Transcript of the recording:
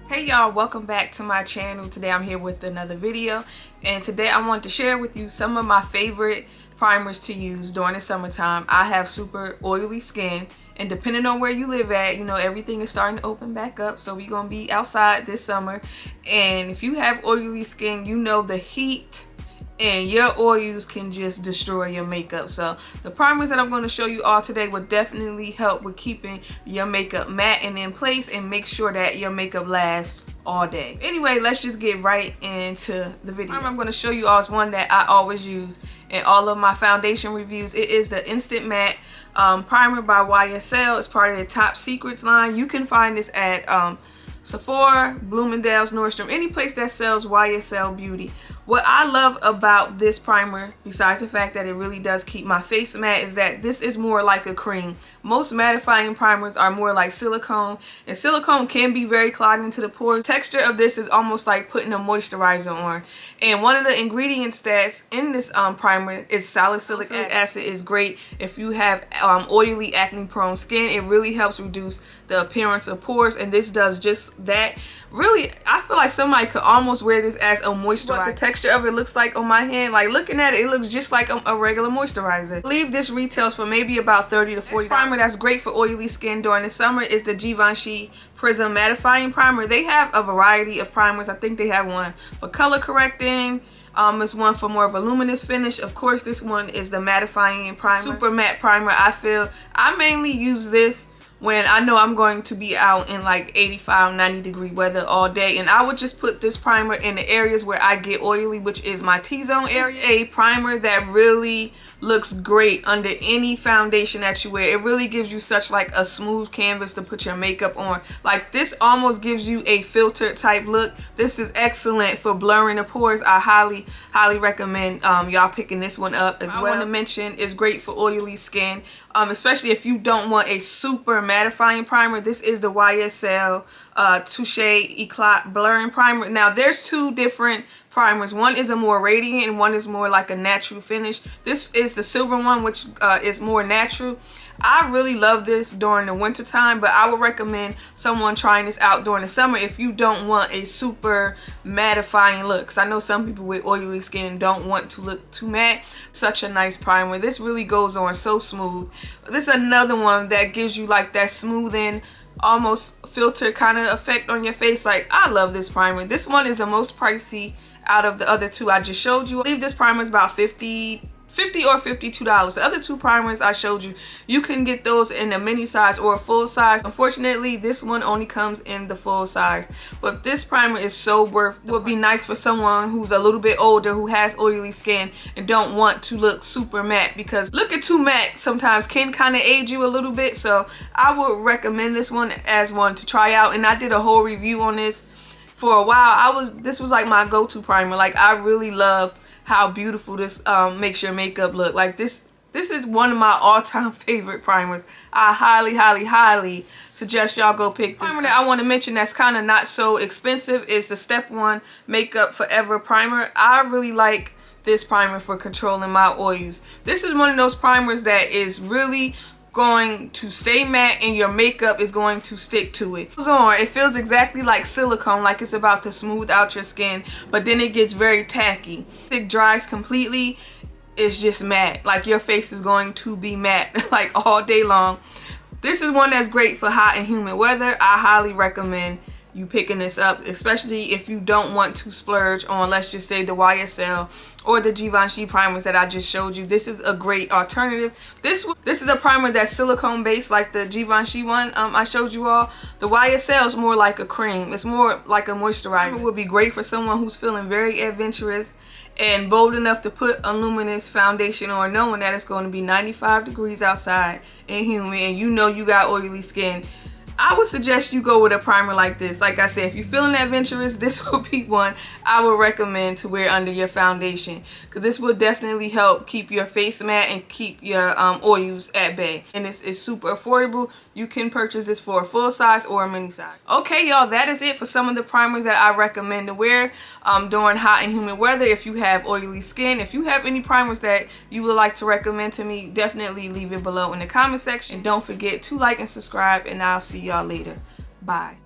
Hey y'all, welcome back to my channel. Today I'm here with another video, and today I want to share with you some of my favorite primers to use during the summertime. I have super oily skin, and depending on where you live at, you know, everything is starting to open back up, so we're gonna be outside this summer. And if you have oily skin, you know the heat and your oils can just destroy your makeup. So the primers that I'm going to show you all today will definitely help with keeping your makeup matte and in place, and make sure that your makeup lasts all day. Anyway, let's just get right into the video. The primer I'm going to show you all is one that I always use in all of my foundation reviews. It is the Instant Matte Primer by YSL. It's part of the Top Secrets line. You can find this at Sephora, Bloomingdale's, Nordstrom, any place that sells YSL beauty. What I love about this primer, besides the fact that it really does keep my face matte, is that this is more like a cream. Most mattifying primers are more like silicone, and silicone can be very clogging to the pores. The texture of this is almost like putting a moisturizer on. And one of the ingredients that's in this primer is salicylic acid. Is great if you have oily, acne prone skin. It really helps reduce the appearance of pores, and this does just that. Really, I feel like somebody could almost wear this as a moisturizer. What the texture of it looks like on my hand, like looking at it, it looks just like a regular moisturizer. I believe this retails for maybe about $30 to $40. This primer that's great for oily skin during the summer is the Givenchy Prism Mattifying Primer. They have a variety of primers. I think they have one for color correcting. It's one for more of a luminous finish. Of course, this one is the mattifying primer. Super matte primer. I feel I mainly use this when I know I'm going to be out in like 85, 90 degree weather all day, and I would just put this primer in the areas where I get oily, which is my T-zone area. It's a primer that really looks great under any foundation that you wear. It really gives you such like a smooth canvas to put your makeup on. Like, this almost gives you a filtered type look. This is excellent for blurring the pores. I highly recommend y'all picking this one up as well. I want to mention it's great for oily skin, especially if you don't want a super mattifying primer. This is the YSL Touché Eclat blurring primer. Now there's two different primers. One is a more radiant and one is more like a natural finish. This is the silver one, which is more natural. I really love this during the winter time, but I would recommend someone trying this out during the summer if you don't want a super mattifying look, because I know some people with oily skin don't want to look too matte. Such a nice primer. This really goes on so smooth. This is another one that gives you like that smoothing, almost filter kind of effect on your face. Like, I love this primer. This one is the most pricey out of the other two I just showed you. I believe this primer is about $50 or $52. The other two primers I showed you, you can get those in a mini size or a full size. Unfortunately, this one only comes in the full size, but this primer is so worth it. Would be nice for someone who's a little bit older, who has oily skin and don't want to look super matte, because looking too matte sometimes can kind of age you a little bit. So I would recommend this one as one to try out, and I did a whole review on this for a while. This was like my go-to primer. Like, I really love how beautiful this makes your makeup look. Like, this is one of my all-time favorite primers. I highly suggest y'all go pick this. Primer that I want to mention that's kind of not so expensive is the Step 1 Makeup Forever Primer. I really like this primer for controlling my oils. This is one of those primers that is really going to stay matte, and your makeup is going to stick to it. It feels exactly like silicone, like it's about to smooth out your skin, but then it gets very tacky. It dries completely, it's just matte. Like, your face is going to be matte like all day long. This is one that's great for hot and humid weather. I highly recommend you picking this up, especially if you don't want to splurge on, let's just say, the YSL or the Givenchy primers that I just showed you. This is a great alternative. This is a primer that's silicone based, like the Givenchy one I showed you all. The YSL is more like a cream. It's more like a moisturizer. It would be great for someone who's feeling very adventurous and bold enough to put a luminous foundation on, knowing that it's going to be 95 degrees outside and humid, and you know you got oily skin. I would suggest you go with a primer like this. Like I said, if you're feeling adventurous, this would be one I would recommend to wear under your foundation, because this will definitely help keep your face matte and keep your oils at bay. And it's super affordable. You can purchase this for a full size or a mini size. Okay, y'all, that is it for some of the primers that I recommend to wear during hot and humid weather if you have oily skin. If you have any primers that you would like to recommend to me, definitely leave it below in the comment section. And don't forget to like and subscribe, and I'll see y'all later. Bye.